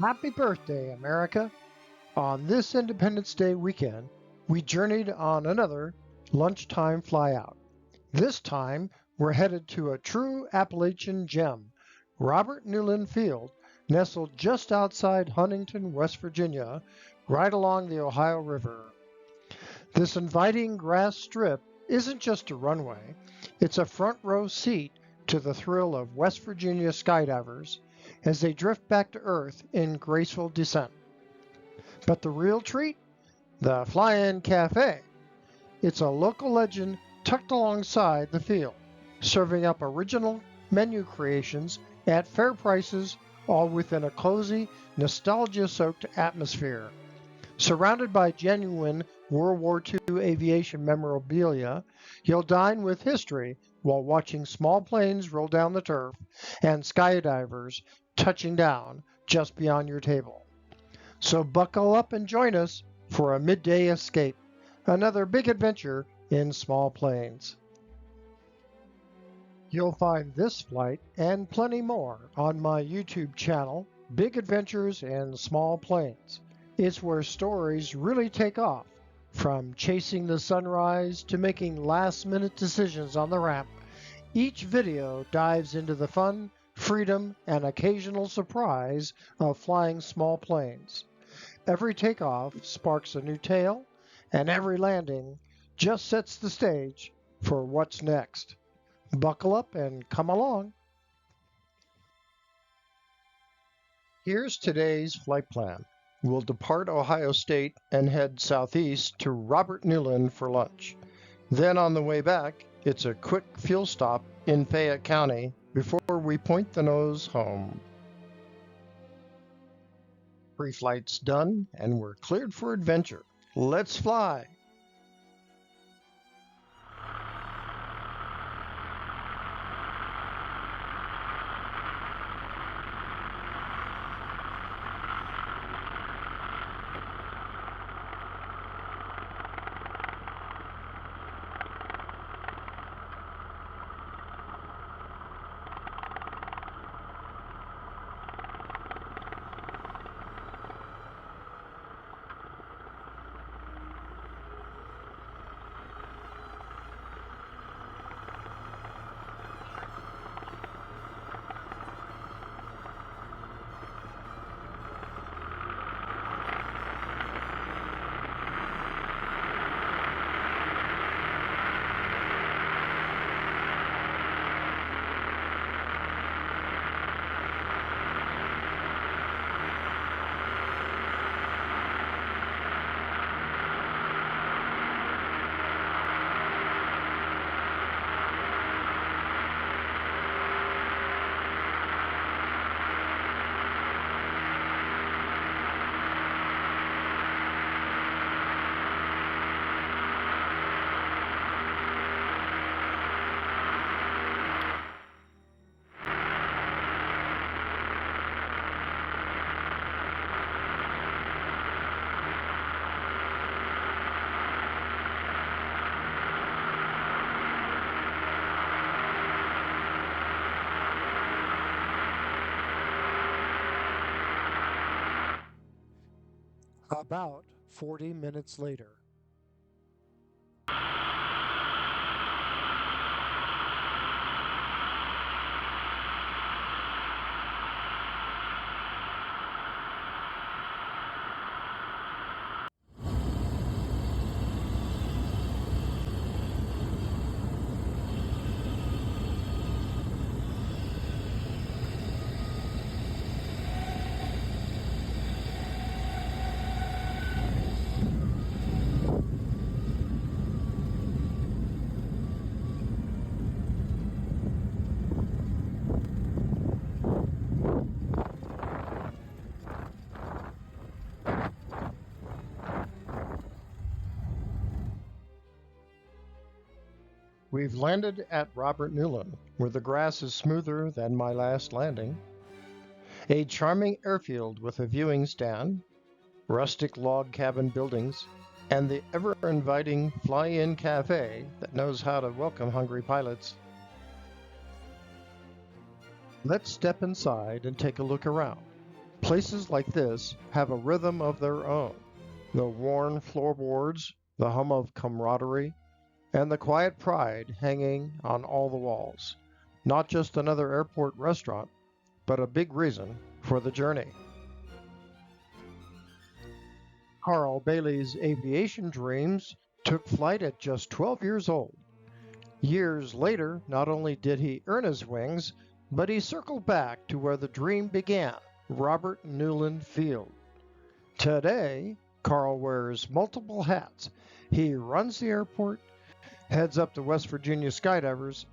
Happy birthday, America! On this Independence Day weekend, we journeyed on another lunchtime flyout. This time, we're headed to a true Appalachian gem, Newlon Field, nestled just outside Huntington, West Virginia, right along the Ohio River. This inviting grass strip isn't just a runway, it's a front row seat to the thrill of West Virginia skydivers as they drift back to Earth in graceful descent. But the real treat? The Fly In Café. It's a local legend tucked alongside the field, serving up original menu creations at fair prices, all within a cozy, nostalgia-soaked atmosphere. Surrounded by genuine World War II aviation memorabilia, you'll dine with history while watching small planes roll down the turf and skydivers touching down just beyond your table. So buckle up and join us for a midday escape, another big adventure in small planes. You'll find this flight and plenty more on my YouTube channel, Big Adventures in Small Planes. It's where stories really take off, from chasing the sunrise to making last-minute decisions on the ramp. Each video dives into the fun, freedom, and occasional surprise of flying small planes. Every takeoff sparks a new tale, and every landing just sets the stage for what's next. Buckle up and come along. Here's today's flight plan. We'll depart Ohio State and head southeast to Newlon for lunch. Then on the way back, it's a quick fuel stop in Fayette County before we point the nose home. Pre-flight's done and we're cleared for adventure. Let's fly! About 40 minutes later. We've landed at Newlon, where the grass is smoother than my last landing. A charming airfield with a viewing stand, rustic log cabin buildings, and the ever-inviting Fly In Café that knows how to welcome hungry pilots. Let's step inside and take a look around. Places like this have a rhythm of their own. The worn floorboards, the hum of camaraderie, and the quiet pride hanging on all the walls. Not just another airport restaurant, but a big reason for the journey. Carl Bailey's aviation dreams took flight at just 12 years old. Years later, not only did he earn his wings, but he circled back to where the dream began, Robert Newlon Field. Today, Carl wears multiple hats. He runs the airport, heads up the West Virginia Skydivers,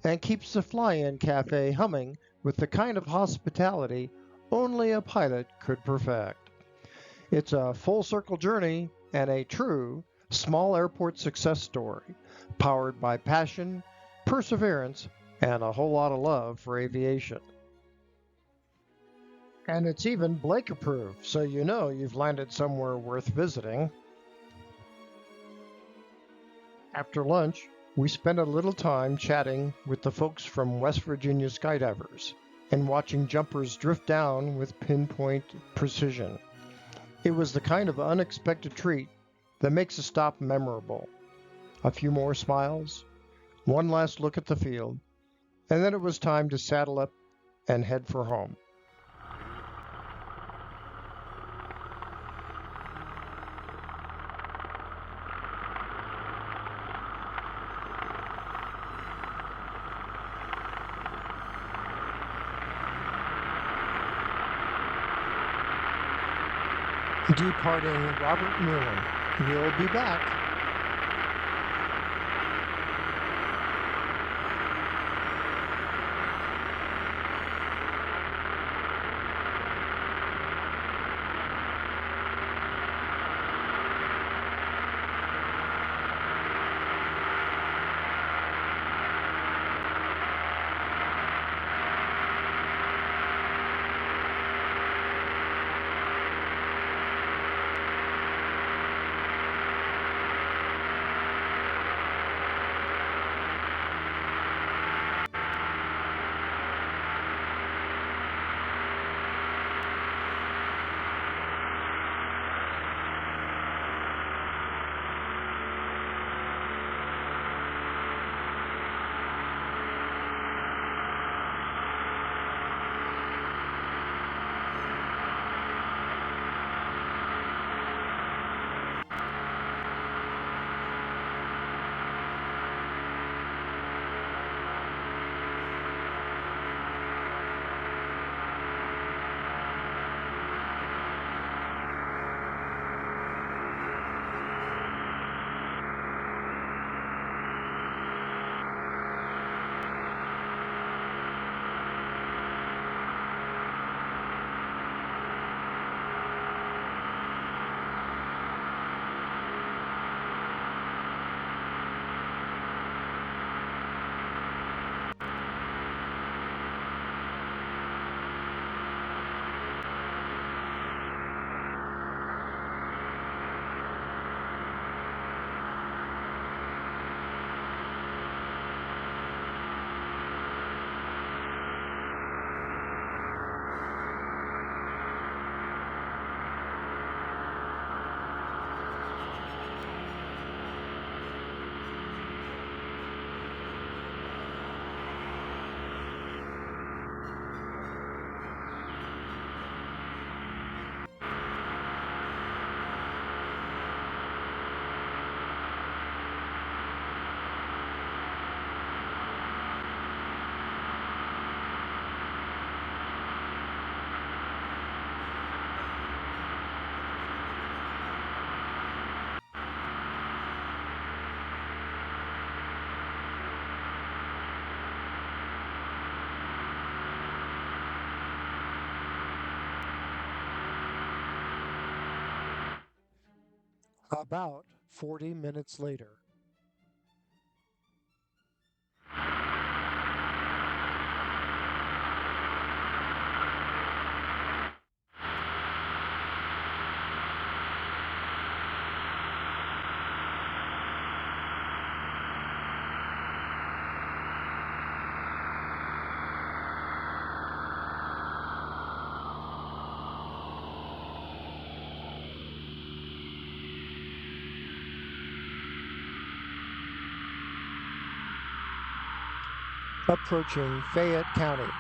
and keeps the Fly In Café humming with the kind of hospitality only a pilot could perfect. It's a full-circle journey and a true small airport success story, powered by passion, perseverance, and a whole lot of love for aviation. And it's even Blake approved, so you know you've landed somewhere worth visiting. After lunch, we spent a little time chatting with the folks from West Virginia Skydivers and watching jumpers drift down with pinpoint precision. It was the kind of unexpected treat that makes a stop memorable. A few more smiles, one last look at the field, and then it was time to saddle up and head for home. Departing Robert Newlon. We'll be back. About 40 minutes later. approaching Fayette County.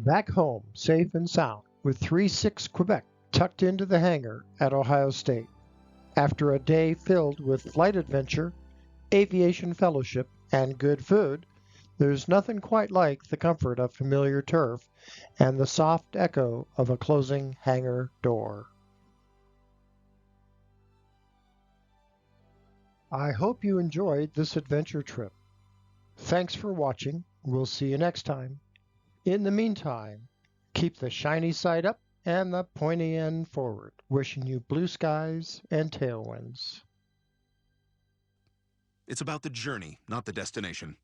back home safe and sound with 36 Quebec tucked into the hangar at Ohio State. After a day filled with flight adventure, aviation fellowship, and good food, there's nothing quite like the comfort of familiar turf and the soft echo of a closing hangar door. I hope you enjoyed this adventure trip. Thanks for watching. We'll see you next time. In the meantime, keep the shiny side up and the pointy end forward. Wishing you blue skies and tailwinds. It's about the journey, not the destination.